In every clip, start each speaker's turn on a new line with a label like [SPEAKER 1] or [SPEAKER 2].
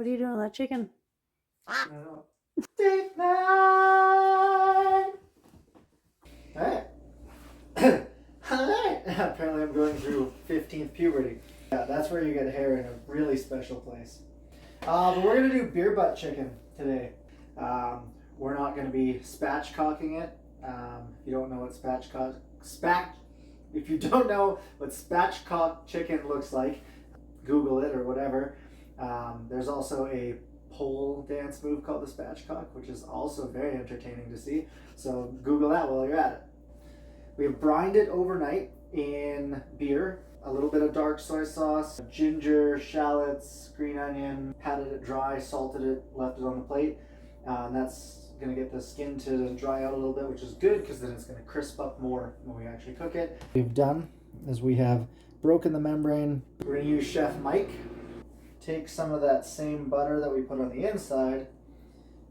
[SPEAKER 1] What are you doing with that chicken?
[SPEAKER 2] I don't know. Date night! Alright. Alright. Apparently I'm going through 15th puberty. Yeah, that's where you get hair in a really special place. But we're going to do beer butt chicken today. We're not going to be spatchcocking it. If you don't know what if you don't know what spatchcock chicken looks like, Google it or whatever. There's also a pole dance move called the spatchcock, which is also very entertaining to see. So Google that while you're at it. We've brined it overnight in beer, a little bit of dark soy sauce, ginger, shallots, green onion, patted it dry, salted it, left it on the plate. And that's going to get the skin to dry out a little bit, which is good because then it's going to crisp up more when we actually cook it. What we've done is we have broken the membrane. We're going to use Chef Mike. Take some of that same butter that we put on the inside,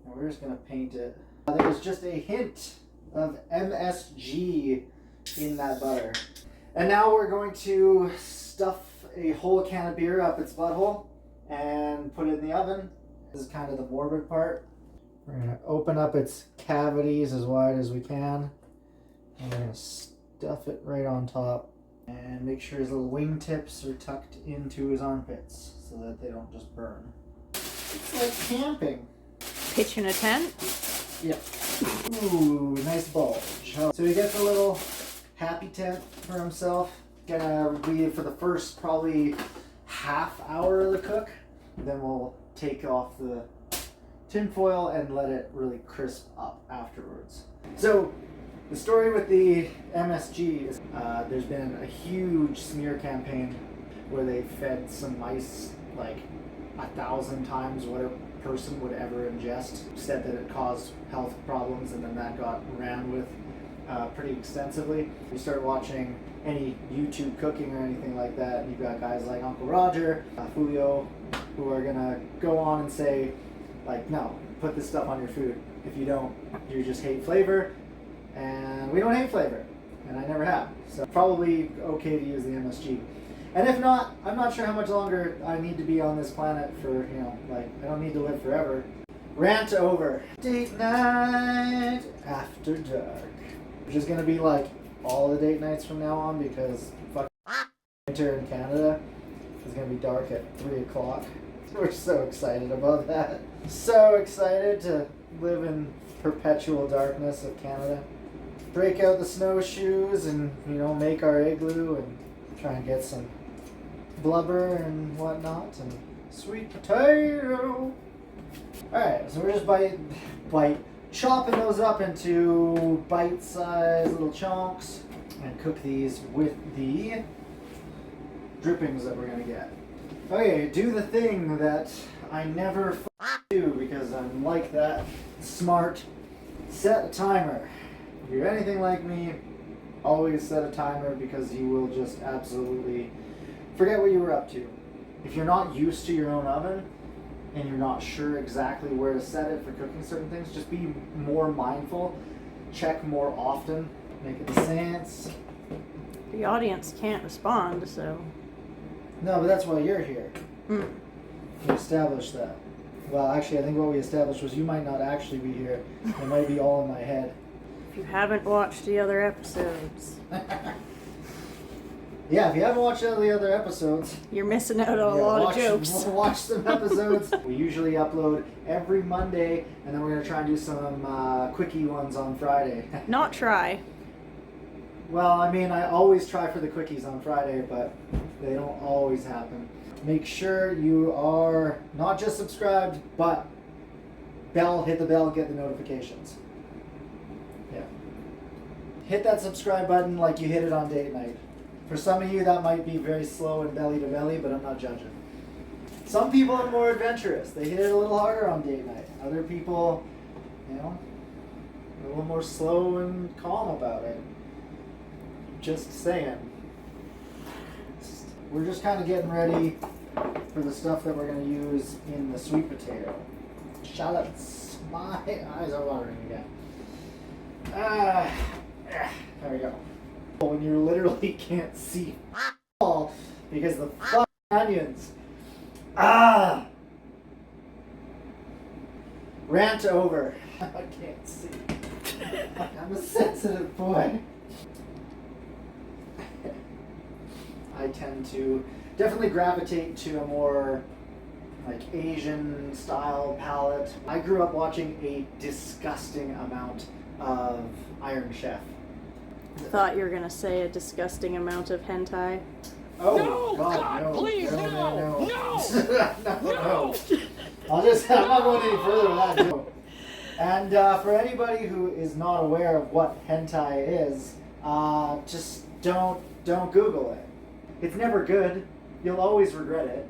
[SPEAKER 2] and we're just going to paint it. There's just a hint of MSG in that butter. And now we're going to stuff a whole can of beer up its butthole and put it in the oven. This is kind of the morbid part. We're going to open up its cavities as wide as we can, and we're going to stuff it right on top and make sure his little wingtips are tucked into his armpits so that they don't just burn. It's like camping.
[SPEAKER 1] Pitching a tent?
[SPEAKER 2] Yep. Ooh, nice bulge. So he gets a little happy tent for himself. Gonna be for the first probably half hour of the cook. Then we'll take off the tinfoil and let it really crisp up afterwards. So the story with the MSG is there's been a huge smear campaign where they fed some mice like 1,000 times what a person would ever ingest, said that it caused health problems, and then that got ran with pretty extensively. You start watching any YouTube cooking or anything like that, and you've got guys like Uncle Roger, Julio, who are gonna go on and say, like, no, put this stuff on your food. If you don't, you just hate flavor, and we don't hate flavor, and I never have. So probably okay to use the MSG. And if not, I'm not sure how much longer I need to be on this planet for, I don't need to live forever. Rant over. Date night after dark. Which is going to be like all the date nights from now on because winter in Canada is going to be dark at 3 o'clock. We're so excited about that. So excited to live in perpetual darkness of Canada. Break out the snowshoes and, make our igloo and try and get some blubber and whatnot and sweet potato. Alright, so we're just chopping those up into bite-sized little chunks and cook these with the drippings that we're gonna get. Okay, do the thing that I never do because I'm like that smart. Set a timer. If you're anything like me, always set a timer because you will just absolutely forget what you were up to. If you're not used to your own oven and you're not sure exactly where to set it for cooking certain things, just be more mindful, check more often, make it sense.
[SPEAKER 1] The audience can't respond, so...
[SPEAKER 2] No, but that's why you're here. We established that. Well, actually, I think what we established was you might not actually be here. It might be all in my head.
[SPEAKER 1] If you haven't watched the other episodes...
[SPEAKER 2] Yeah, if you haven't watched the other episodes,
[SPEAKER 1] you're missing out on a lot of jokes.
[SPEAKER 2] Watch some episodes. We usually upload every Monday, and then we're going to try and do some quickie ones on Friday.
[SPEAKER 1] Not try.
[SPEAKER 2] Well, I always try for the quickies on Friday, but they don't always happen. Make sure you are not just subscribed, but hit the bell, get the notifications. Yeah. Hit that subscribe button like you hit it on date night. For some of you, that might be very slow and belly to belly, but I'm not judging. Some people are more adventurous. They hit it a little harder on date night. Other people, a little more slow and calm about it. Just saying. We're just kind of getting ready for the stuff that we're going to use in the sweet potato. Shallots. My eyes are watering again. There we go. When you literally can't see all because the fucking onions. Rant over. I can't see. I'm a sensitive boy. I tend to definitely gravitate to a more like Asian style palette. I grew up watching a disgusting amount of Iron Chef.
[SPEAKER 1] I thought you were gonna say a disgusting amount of hentai.
[SPEAKER 2] Oh
[SPEAKER 3] No,
[SPEAKER 2] God,
[SPEAKER 3] God,
[SPEAKER 2] no,
[SPEAKER 3] please,
[SPEAKER 2] no.
[SPEAKER 3] no.
[SPEAKER 2] I'm not going any further with that. No. And for anybody who is not aware of what hentai is, just don't Google it. It's never good. You'll always regret it.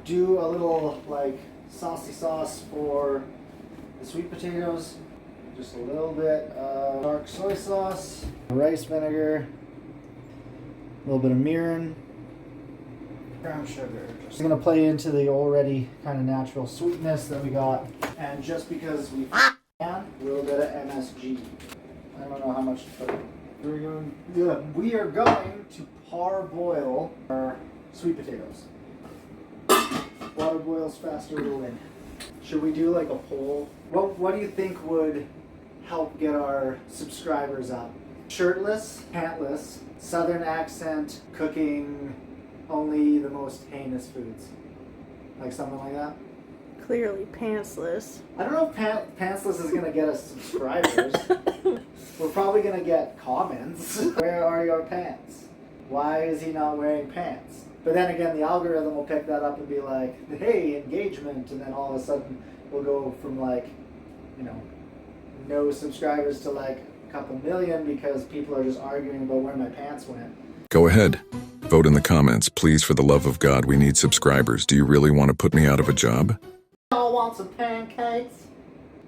[SPEAKER 2] Do a little like saucy sauce for the sweet potatoes. Just a little bit of dark soy sauce, rice vinegar, a little bit of mirin, brown sugar. Just gonna play into the already kind of natural sweetness that we got, and just because we can, a little bit of MSG. I don't know how much to put. We are going to parboil our sweet potatoes. Water boils faster will win. Should we do like a poll? What do you think would help get our subscribers up? Shirtless, pantless, southern accent, cooking only the most heinous foods. Like something like that?
[SPEAKER 1] Clearly pantsless.
[SPEAKER 2] I don't know if pantsless is going to get us subscribers. We're probably going to get comments. Where are your pants? Why is he not wearing pants? But then again, the algorithm will pick that up and be like, hey, engagement. And then all of a sudden we'll go from like, no subscribers to like a couple million because people are just arguing about where my pants went.
[SPEAKER 4] Go ahead. Vote in the comments, please. For the love of God, we need subscribers. Do you really want to put me out of a job?
[SPEAKER 2] Y'all want some pancakes?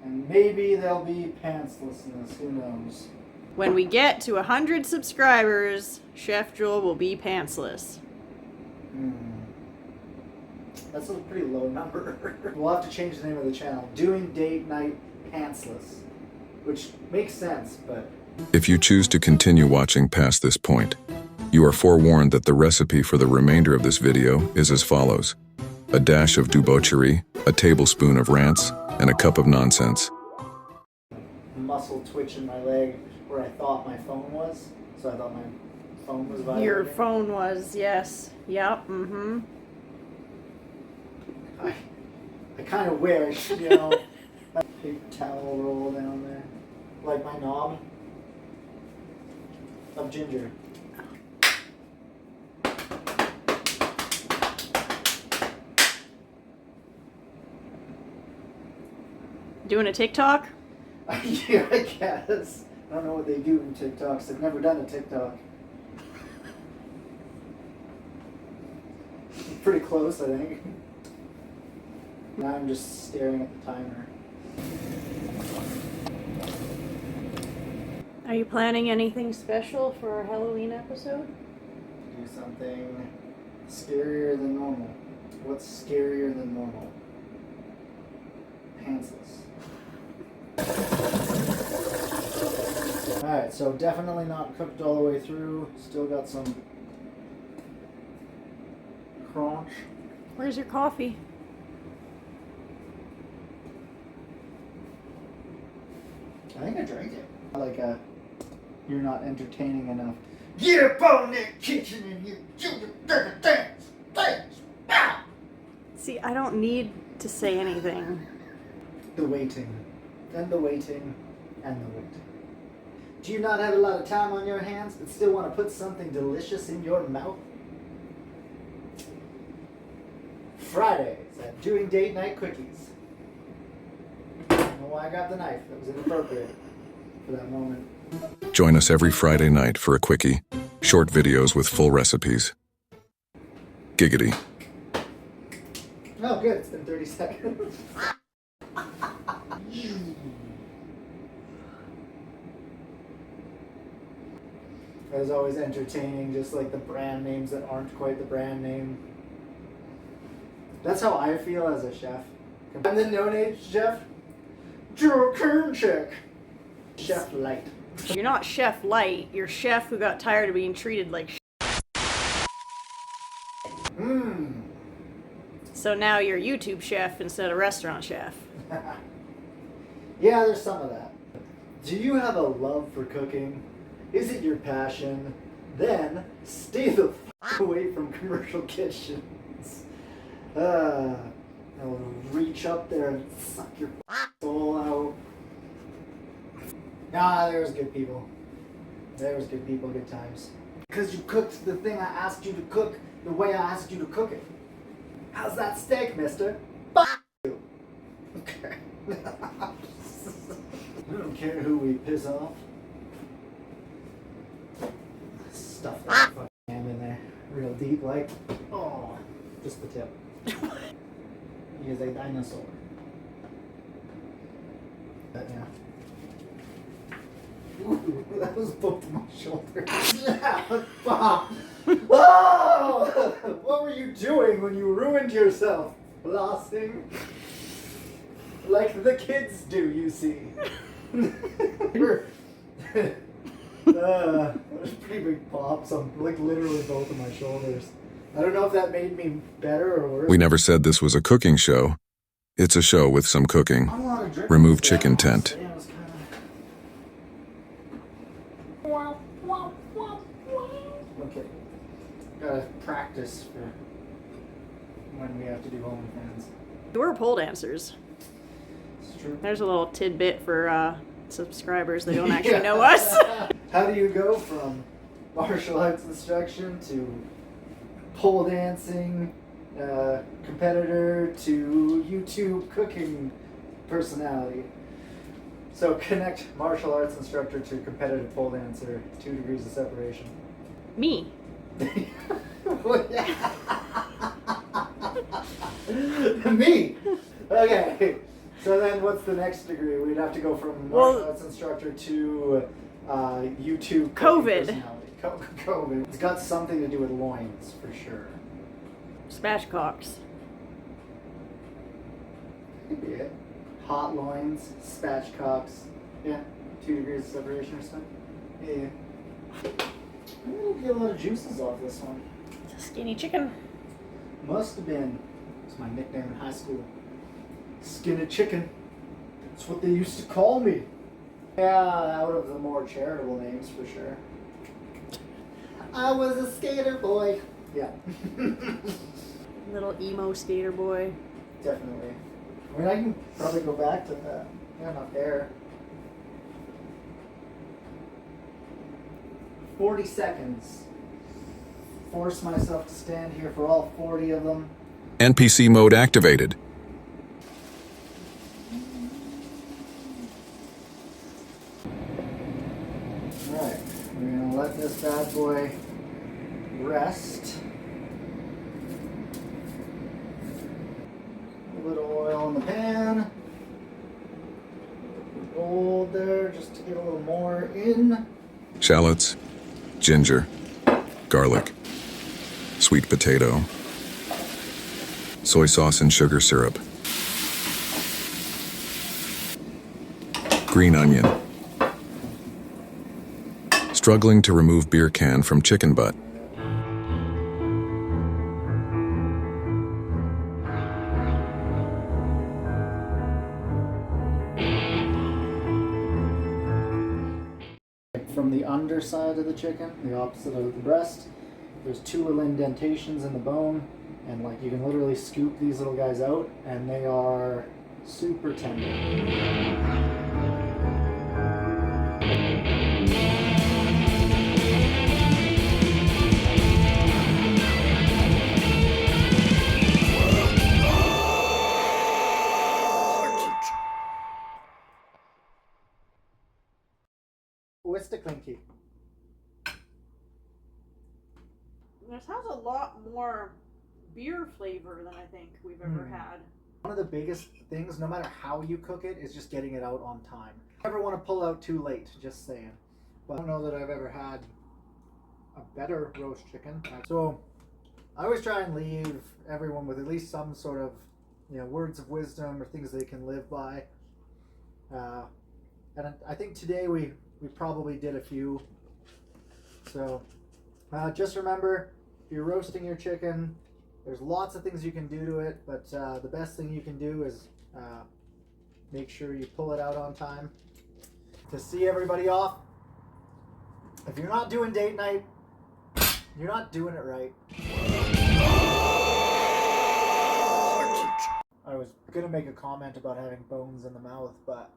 [SPEAKER 2] And maybe there'll be pantslessness, who knows?
[SPEAKER 1] When we get to 100 subscribers, Chef Joel will be pantsless.
[SPEAKER 2] That's a pretty low number. We'll have to change the name of the channel. Doing Date Night Pantsless. Which makes sense, but...
[SPEAKER 4] If you choose to continue watching past this point, you are forewarned that the recipe for the remainder of this video is as follows: a dash of debauchery, a tablespoon of rants, and a cup of nonsense.
[SPEAKER 2] Muscle twitch in my leg where I thought my phone was. So I thought my phone was vibrating.
[SPEAKER 1] Your phone was, yes. Yep,
[SPEAKER 2] I kind of wish, a paper towel roll down there. Like my knob of ginger.
[SPEAKER 1] Doing a TikTok?
[SPEAKER 2] Yeah, I guess. I don't know what they do in TikToks. I've never done a TikTok. Pretty close, I think. Now I'm just staring at the timer.
[SPEAKER 1] Are you planning anything special for our Halloween episode?
[SPEAKER 2] Do something scarier than normal. What's scarier than normal? Pantsless. Alright, so definitely not cooked all the way through. Still got some crunch.
[SPEAKER 1] Where's your coffee?
[SPEAKER 2] I think I drank it. Like you're not entertaining enough. Get up on that kitchen and you do the dance.
[SPEAKER 1] See, I don't need to say anything.
[SPEAKER 2] The waiting. And the waiting. And the waiting. Do you not have a lot of time on your hands but still want to put something delicious in your mouth? Fridays at Doing Date Night Quickies. I don't know why I got the knife. That was inappropriate for that moment.
[SPEAKER 4] Join us every Friday night for a quickie, short videos with full recipes. Giggity.
[SPEAKER 2] Oh, good. It's been 30 seconds. It was always entertaining, just like the brand names that aren't quite the brand name. That's how I feel as a chef. I'm the no-name chef, Joe Kerncheck. Chef Light.
[SPEAKER 1] You're not Chef Light, you're Chef who got tired of being treated like
[SPEAKER 2] Mmm.
[SPEAKER 1] So now you're YouTube chef instead of restaurant chef.
[SPEAKER 2] Yeah, there's some of that. Do you have a love for cooking? Is it your passion? Then stay the away from commercial kitchens. I'll reach up there and suck your soul out. Ah, there's good people. There's good people, good times. Because you cooked the thing I asked you to cook the way I asked you to cook it. How's that steak, mister? You. Okay. I don't care who we piss off. Stuff that fucking ham in there real deep, like. Oh, just the tip. He is a dinosaur. But yeah. Ooh, that was both my shoulders. Yeah, Bob. Oh! What were you doing when you ruined yourself? Flossing? Like the kids do, you see. Pretty big pops on like literally both of my shoulders. I don't know if that made me better or worse.
[SPEAKER 4] We never said this was a cooking show. It's a show with some cooking.
[SPEAKER 2] I'm a lot of dripping.
[SPEAKER 4] Remove chicken tent.
[SPEAKER 2] Yeah, it was kinda... Okay. Gotta practice for when we have to do OnlyFans.
[SPEAKER 1] We're pole dancers.
[SPEAKER 2] It's true.
[SPEAKER 1] There's a little tidbit for subscribers that don't actually know us.
[SPEAKER 2] How do you go from martial arts instruction to pole dancing competitor to YouTube cooking personality? So connect martial arts instructor to competitive pole dancer, 2 degrees of separation.
[SPEAKER 1] Me.
[SPEAKER 2] Me. Okay. So then, what's the next degree? We'd have to go from martial arts instructor to YouTube
[SPEAKER 1] COVID.
[SPEAKER 2] personality. COVID. It's got something to do with loins for sure.
[SPEAKER 1] Spatchcocks.
[SPEAKER 2] Could be it. Hot loins, spatchcocks. Yeah. 2 degrees of separation or something. Yeah. I'm gonna get a lot of juices off this one.
[SPEAKER 1] Skinny chicken.
[SPEAKER 2] Must have been. It's my nickname in high school. Skinny chicken. That's what they used to call me. Yeah, out of the more charitable names for sure. I was a skater boy. Yeah.
[SPEAKER 1] Little emo skater boy.
[SPEAKER 2] Definitely. I mean, I can probably go back to that. Yeah, not there. 40 seconds. Force myself to stand here for all 40 of them.
[SPEAKER 4] NPC mode activated.
[SPEAKER 2] Alright, we're gonna let this bad boy rest. A little oil in the pan. Gold there just to get a little more in.
[SPEAKER 4] Shallots, ginger, garlic, sweet potato, soy sauce and sugar syrup, green onion, struggling to remove beer can from chicken butt.
[SPEAKER 2] From the underside of the chicken, the opposite of the breast, there's 2 little indentations in the bone, and like you can literally scoop these little guys out, and they are super tender. What's the clinky?
[SPEAKER 1] This has a lot more beer flavor than I think we've ever had.
[SPEAKER 2] One of the biggest things, no matter how you cook it, is just getting it out on time. Never want to pull out too late, just saying. But I don't know that I've ever had a better roast chicken. So I always try and leave everyone with at least some sort of, words of wisdom or things they can live by. And I think today we probably did a few. So just remember, if you're roasting your chicken, there's lots of things you can do to it, but the best thing you can do is Make sure you pull it out on time. To see everybody off, if you're not doing date night, you're not doing it right. I was gonna make a comment about having bones in the mouth, but